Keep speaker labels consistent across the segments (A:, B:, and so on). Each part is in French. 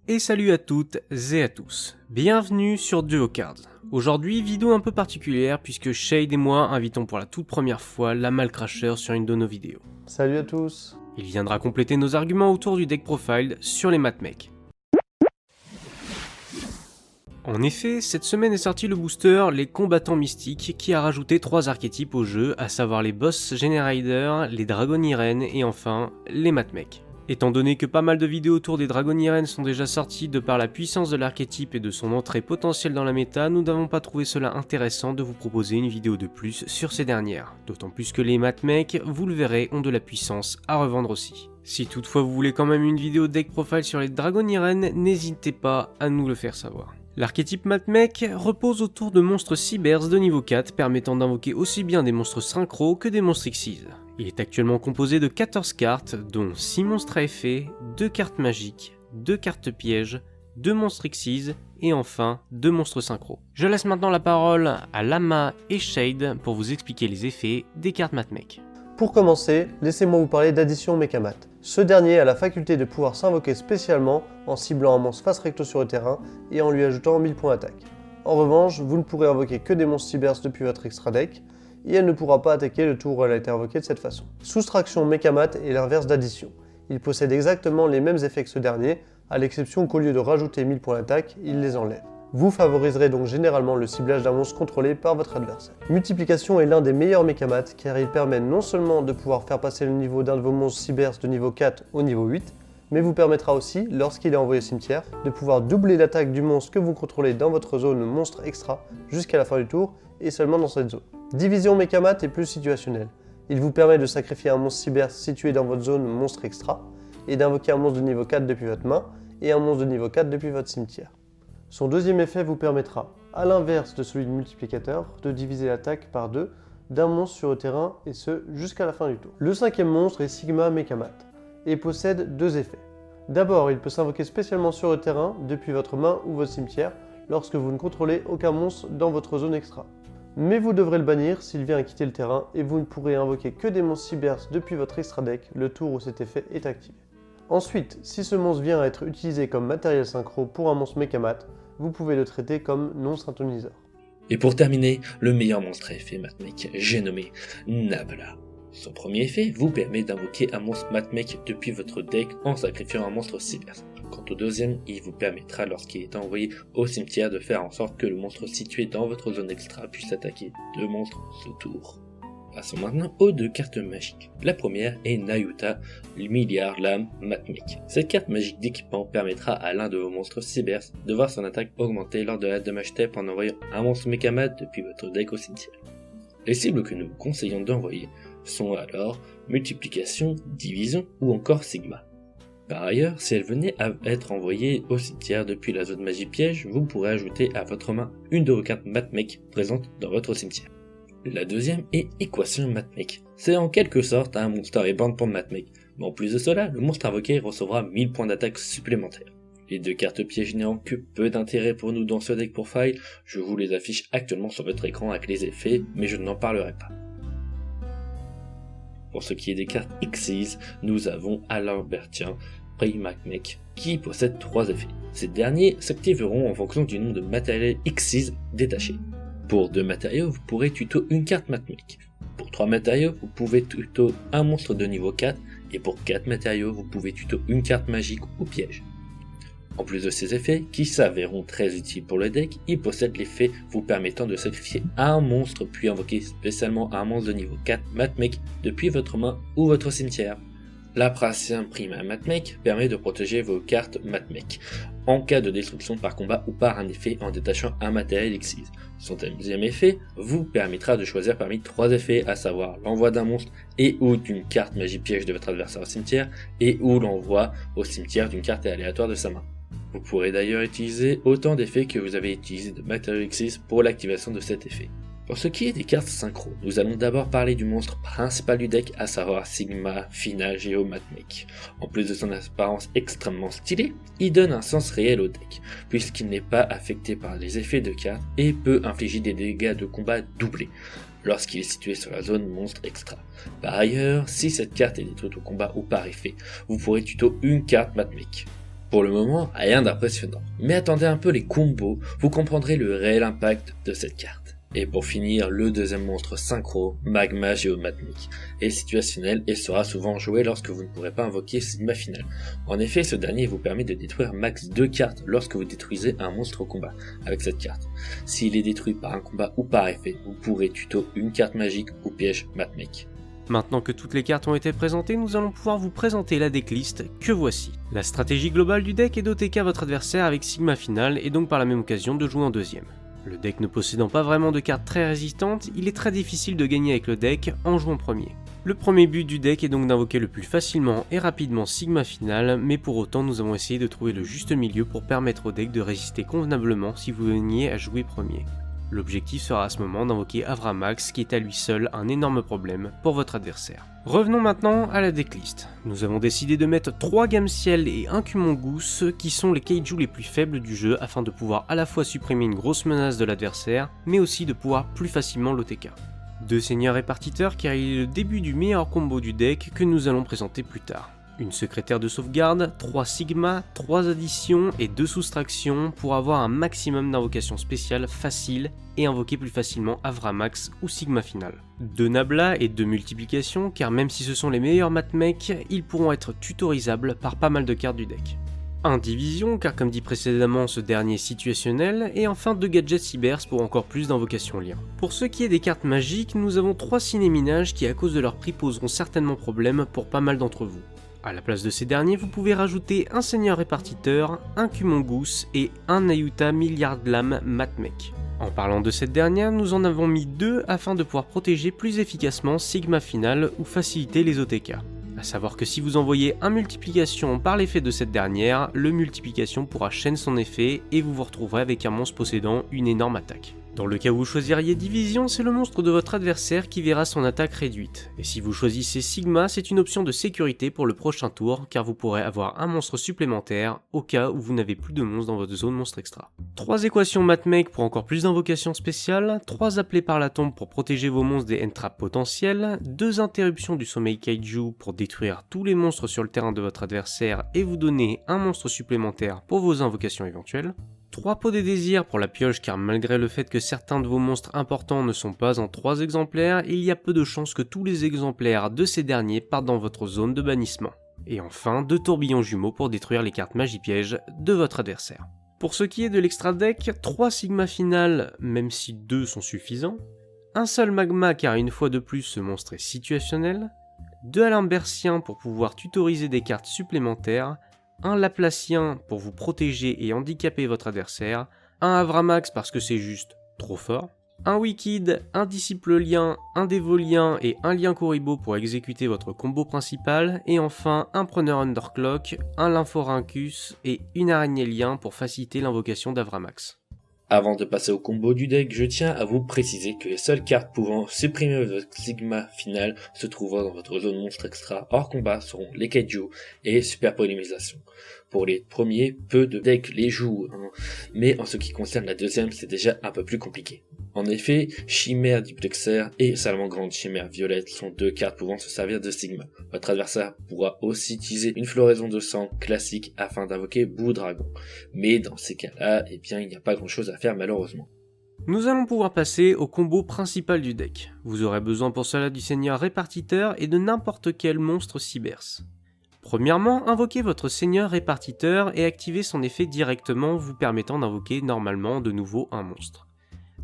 A: Et salut à toutes et à tous, bienvenue sur Duocards. Aujourd'hui, vidéo un peu particulière puisque Shade et moi invitons pour la toute première fois la Malcrasher sur une de nos vidéos.
B: Salut à tous.
A: Il viendra compléter nos arguments autour du deck profile sur les matmecs. En effet, cette semaine est sorti le booster Les Combattants Mystiques qui a rajouté 3 archétypes au jeu, à savoir les Boss Generator, les Dragon Irene et enfin les matmecs. Étant donné que pas mal de vidéos autour des Dragon Irene sont déjà sorties de par la puissance de l'archétype et de son entrée potentielle dans la méta, nous n'avons pas trouvé cela intéressant de vous proposer une vidéo de plus sur ces dernières. D'autant plus que les matmecs, vous le verrez, ont de la puissance à revendre aussi. Si toutefois vous voulez quand même une vidéo deck profile sur les Dragon Irene, n'hésitez pas à nous le faire savoir. L'archétype matmec repose autour de monstres Cybers de niveau 4 permettant d'invoquer aussi bien des monstres synchro que des monstres Xyz. Il est actuellement composé de 14 cartes, dont 6 monstres à effet, 2 cartes magiques, 2 cartes pièges, 2 monstres Xyz et enfin 2 monstres synchro. Je laisse maintenant la parole à Lama et Shade pour vous expliquer les effets des cartes matmec.
B: Pour commencer, laissez-moi vous parler d'addition Mekamat. Ce dernier a la faculté de pouvoir s'invoquer spécialement en ciblant un monstre face recto sur le terrain et en lui ajoutant 1000 points d'attaque. En revanche, vous ne pourrez invoquer que des monstres Cybers depuis votre extra deck, et elle ne pourra pas attaquer le tour où elle a été invoquée de cette façon. Soustraction Mekamat est l'inverse d'addition. Il possède exactement les mêmes effets que ce dernier, à l'exception qu'au lieu de rajouter 1000 points d'attaque, il les enlève. Vous favoriserez donc généralement le ciblage d'un monstre contrôlé par votre adversaire. Multiplication est l'un des meilleurs Mekamat car il permet non seulement de pouvoir faire passer le niveau d'un de vos monstres Cybers de niveau 4 au niveau 8, mais vous permettra aussi, lorsqu'il est envoyé au cimetière, de pouvoir doubler l'attaque du monstre que vous contrôlez dans votre zone monstre extra jusqu'à la fin du tour et seulement dans cette zone. Division Mekamat est plus situationnelle. Il vous permet de sacrifier un monstre Cybers situé dans votre zone monstre extra et d'invoquer un monstre de niveau 4 depuis votre main et un monstre de niveau 4 depuis votre cimetière. Son deuxième effet vous permettra, à l'inverse de celui du multiplicateur, de diviser l'attaque par 2 d'un monstre sur le terrain et ce jusqu'à la fin du tour. Le cinquième monstre est Sigma Mekamat et possède 2 effets. D'abord, il peut s'invoquer spécialement sur le terrain depuis votre main ou votre cimetière lorsque vous ne contrôlez aucun monstre dans votre zone extra. Mais vous devrez le bannir s'il vient à quitter le terrain et vous ne pourrez invoquer que des monstres Cybers depuis votre extra deck le tour où cet effet est activé. Ensuite, si ce monstre vient à être utilisé comme matériel synchro pour un monstre Mekamat, vous pouvez le traiter comme non syntoniseur.
C: Et pour terminer, le meilleur monstre à effet matmec, j'ai nommé Nabla. Son premier effet vous permet d'invoquer un monstre matmec depuis votre deck en sacrifiant un monstre Cybers. Quant au deuxième, il vous permettra lorsqu'il est envoyé au cimetière de faire en sorte que le monstre situé dans votre zone extra puisse attaquer 2 monstres ce tour. Passons maintenant aux 2 cartes magiques. La première est Nayuta, le milliard lame matmec. Cette carte magique d'équipement permettra à l'un de vos monstres Cybers de voir son attaque augmenter lors de la damage step en envoyant un monstre Mekamat depuis votre deck au cimetière. Les cibles que nous vous conseillons d'envoyer sont alors multiplication, division ou encore sigma. Par ailleurs, si elle venait à être envoyée au cimetière depuis la zone magie piège, vous pourrez ajouter à votre main une de vos cartes matmec présentes dans votre cimetière. La deuxième est Équation Matmec. C'est en quelque sorte un monster et bande pour Matmec, mais en plus de cela, le monstre invoqué recevra 1000 points d'attaque supplémentaires. Les 2 cartes pièges n'ayant que peu d'intérêt pour nous dans ce deck profile, je vous les affiche actuellement sur votre écran avec les effets, mais je n'en parlerai pas. Pour ce qui est des cartes Xyz, nous avons Alambertien, Matmec, qui possède 3 effets. Ces derniers s'activeront en fonction du nombre de matériels Xyz détachés. Pour 2 matériaux, vous pourrez tuto une carte matmec. Pour 3 matériaux, vous pouvez tuto un monstre de niveau 4, et pour 4 matériaux, vous pouvez tuto une carte magique ou piège. En plus de ces effets, qui s'avéreront très utiles pour le deck, il possède l'effet vous permettant de sacrifier un monstre puis invoquer spécialement un monstre de niveau 4 matmec depuis votre main ou votre cimetière. L'Apracien Prima Matmec permet de protéger vos cartes Matmec en cas de destruction par combat ou par un effet en détachant un matériel Xyz. Son deuxième effet vous permettra de choisir parmi 3 effets, à savoir l'envoi d'un monstre et ou d'une carte magie piège de votre adversaire au cimetière et ou l'envoi au cimetière d'une carte aléatoire de sa main. Vous pourrez d'ailleurs utiliser autant d'effets que vous avez utilisé de matériel Xyz pour l'activation de cet effet. Pour ce qui est des cartes synchro, nous allons d'abord parler du monstre principal du deck, à savoir Sigma Fina Geo Matmec. En plus de son apparence extrêmement stylée, il donne un sens réel au deck, puisqu'il n'est pas affecté par les effets de cartes et peut infliger des dégâts de combat doublés lorsqu'il est situé sur la zone monstre extra. Par ailleurs, si cette carte est détruite au combat ou par effet, vous pourrez tuto une carte Matmec. Pour le moment, rien d'impressionnant. Mais attendez un peu les combos, vous comprendrez le réel impact de cette carte. Et pour finir, le deuxième monstre synchro, Magma Géomatmique, est situationnel et sera souvent joué lorsque vous ne pourrez pas invoquer Sigma Final. En effet, ce dernier vous permet de détruire max 2 cartes lorsque vous détruisez un monstre au combat avec cette carte. S'il est détruit par un combat ou par effet, vous pourrez tuto une carte magique ou piège Matmec.
A: Maintenant que toutes les cartes ont été présentées, nous allons pouvoir vous présenter la decklist que voici. La stratégie globale du deck est d'OTK votre adversaire avec Sigma Final et donc par la même occasion de jouer en deuxième. Le deck ne possédant pas vraiment de cartes très résistantes, il est très difficile de gagner avec le deck en jouant premier. Le premier but du deck est donc d'invoquer le plus facilement et rapidement Sigma Final, mais pour autant nous avons essayé de trouver le juste milieu pour permettre au deck de résister convenablement si vous veniez à jouer premier. L'objectif sera à ce moment d'invoquer Avramax qui est à lui seul un énorme problème pour votre adversaire. Revenons maintenant à la decklist. Nous avons décidé de mettre 3 Gameciel et 1 Kumongoose qui sont les kaiju les plus faibles du jeu afin de pouvoir à la fois supprimer une grosse menace de l'adversaire mais aussi de pouvoir plus facilement l'OTK. 2 seigneurs répartiteurs car il est le début du meilleur combo du deck que nous allons présenter plus tard. Une secrétaire de sauvegarde, 3 Sigma, 3 additions et 2 soustractions pour avoir un maximum d'invocations spéciales faciles et invoquer plus facilement Avramax ou Sigma Final. 2 Nabla et 2 multiplications car même si ce sont les meilleurs matmecs, ils pourront être tutorisables par pas mal de cartes du deck. 1 Division car comme dit précédemment ce dernier est situationnel et enfin 2 gadgets Cybers pour encore plus d'invocations liens. Pour ce qui est des cartes magiques, nous avons 3 cinéminages qui à cause de leur prix poseront certainement problème pour pas mal d'entre vous. A la place de ces derniers, vous pouvez rajouter un seigneur répartiteur, un Kumongoose et un Ayuta Milliardlam Matmec. En parlant de cette dernière, nous en avons mis 2 afin de pouvoir protéger plus efficacement Sigma Final ou faciliter les OTK. A savoir que si vous envoyez un multiplication par l'effet de cette dernière, le multiplication pourra chaîner son effet et vous vous retrouverez avec un monstre possédant une énorme attaque. Dans le cas où vous choisiriez Division, c'est le monstre de votre adversaire qui verra son attaque réduite. Et si vous choisissez Sigma, c'est une option de sécurité pour le prochain tour, car vous pourrez avoir un monstre supplémentaire au cas où vous n'avez plus de monstres dans votre zone monstre extra. 3 équations Matmec pour encore plus d'invocations spéciales, 3 appelés par la tombe pour protéger vos monstres des end-traps potentiels, 2 interruptions du sommeil kaiju pour détruire tous les monstres sur le terrain de votre adversaire et vous donner un monstre supplémentaire pour vos invocations éventuelles, 3 pots des désirs pour la pioche car malgré le fait que certains de vos monstres importants ne sont pas en 3 exemplaires, il y a peu de chances que tous les exemplaires de ces derniers partent dans votre zone de bannissement. Et enfin 2 tourbillons jumeaux pour détruire les cartes magie piège de votre adversaire. Pour ce qui est de l'extra deck, 3 Sigma Final même si 2 sont suffisants, un seul Magma car une fois de plus ce monstre est situationnel, 2 Alimbertiens pour pouvoir tutoriser des cartes supplémentaires, un Laplacien pour vous protéger et handicaper votre adversaire, un Avramax parce que c'est juste trop fort, un Wicked, un Disciple Lien, un Dévolien et un Lien Kuribo pour exécuter votre combo principal, et enfin un Preneur Underclock, un Lymphorhynchus et une Araignée Lien pour faciliter l'invocation d'Avramax.
C: Avant de passer au combo du deck, je tiens à vous préciser que les seules cartes pouvant supprimer votre Sigma Final se trouvant dans votre zone monstre extra hors combat seront les Kaiju et Super Polymérisation. Pour les premiers, peu de decks les jouent, mais en ce qui concerne la deuxième, c'est déjà un peu plus compliqué. En effet, Chimère Duplexer et Salamandre Chimère Violette sont 2 cartes pouvant se servir de Sigma. Votre adversaire pourra aussi utiliser une floraison de sang classique afin d'invoquer Boue Dragon. Mais dans ces cas-là, il n'y a pas grand chose à faire malheureusement.
A: Nous allons pouvoir passer au combo principal du deck. Vous aurez besoin pour cela du seigneur répartiteur et de n'importe quel monstre Cybers. Premièrement, invoquez votre seigneur répartiteur et activez son effet directement vous permettant d'invoquer normalement de nouveau un monstre.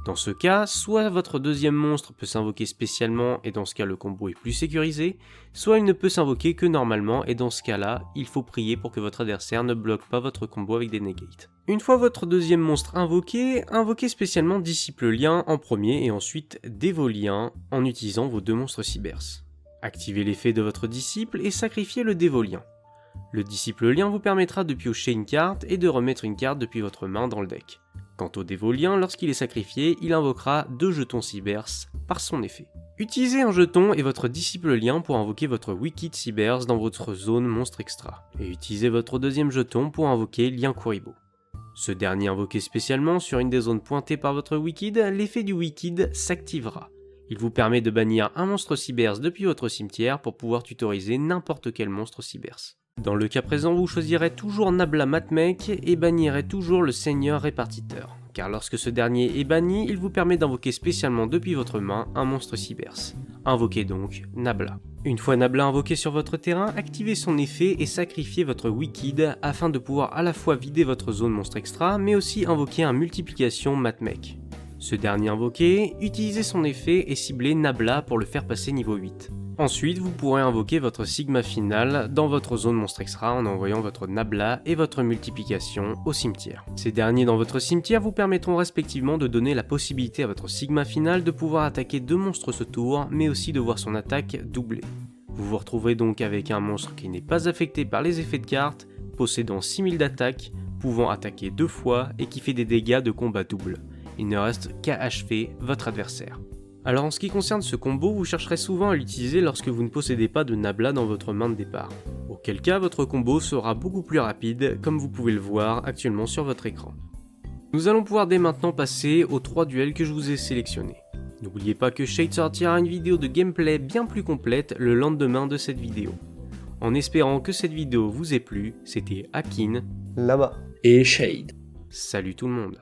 A: Dans ce cas, soit votre deuxième monstre peut s'invoquer spécialement et dans ce cas le combo est plus sécurisé, soit il ne peut s'invoquer que normalement et dans ce cas-là, il faut prier pour que votre adversaire ne bloque pas votre combo avec des negates. Une fois votre deuxième monstre invoqué, invoquez spécialement Disciple Lien en premier et ensuite Dévolien en utilisant vos 2 monstres Cybers. Activez l'effet de votre disciple et sacrifiez le Dévolien. Le Disciple Lien vous permettra de piocher une carte et de remettre une carte depuis votre main dans le deck. Quant au Dévolien, lorsqu'il est sacrifié, il invoquera 2 jetons Cybers par son effet. Utilisez un jeton et votre Disciple Lien pour invoquer votre Wicked Cybers dans votre zone monstre extra, et utilisez votre deuxième jeton pour invoquer Lien Kuribo. Ce dernier invoqué spécialement sur une des zones pointées par votre Wicked, l'effet du Wicked s'activera. Il vous permet de bannir un monstre Cybers depuis votre cimetière pour pouvoir tutoriser n'importe quel monstre Cybers. Dans le cas présent, vous choisirez toujours Nabla Matmec et bannirez toujours le Seigneur Répartiteur, car lorsque ce dernier est banni, il vous permet d'invoquer spécialement depuis votre main un monstre cyberse. Invoquez donc Nabla. Une fois Nabla invoqué sur votre terrain, activez son effet et sacrifiez votre Wicked afin de pouvoir à la fois vider votre zone monstre extra, mais aussi invoquer un multiplication Matmec. Ce dernier invoqué, utilisez son effet et ciblez Nabla pour le faire passer niveau 8. Ensuite, vous pourrez invoquer votre Sigma final dans votre zone monstre extra en envoyant votre Nabla et votre multiplication au cimetière. Ces derniers dans votre cimetière vous permettront respectivement de donner la possibilité à votre Sigma final de pouvoir attaquer 2 monstres ce tour, mais aussi de voir son attaque doublée. Vous vous retrouverez donc avec un monstre qui n'est pas affecté par les effets de carte, possédant 6000 d'attaque, pouvant attaquer 2 fois et qui fait des dégâts de combat double. Il ne reste qu'à achever votre adversaire. Alors en ce qui concerne ce combo, vous chercherez souvent à l'utiliser lorsque vous ne possédez pas de Nabla dans votre main de départ. Auquel cas votre combo sera beaucoup plus rapide, comme vous pouvez le voir actuellement sur votre écran. Nous allons pouvoir dès maintenant passer aux 3 duels que je vous ai sélectionnés. N'oubliez pas que Shade sortira une vidéo de gameplay bien plus complète le lendemain de cette vidéo. En espérant que cette vidéo vous ait plu, c'était Akin,
B: Lama
C: Et Shade.
A: salut tout le monde.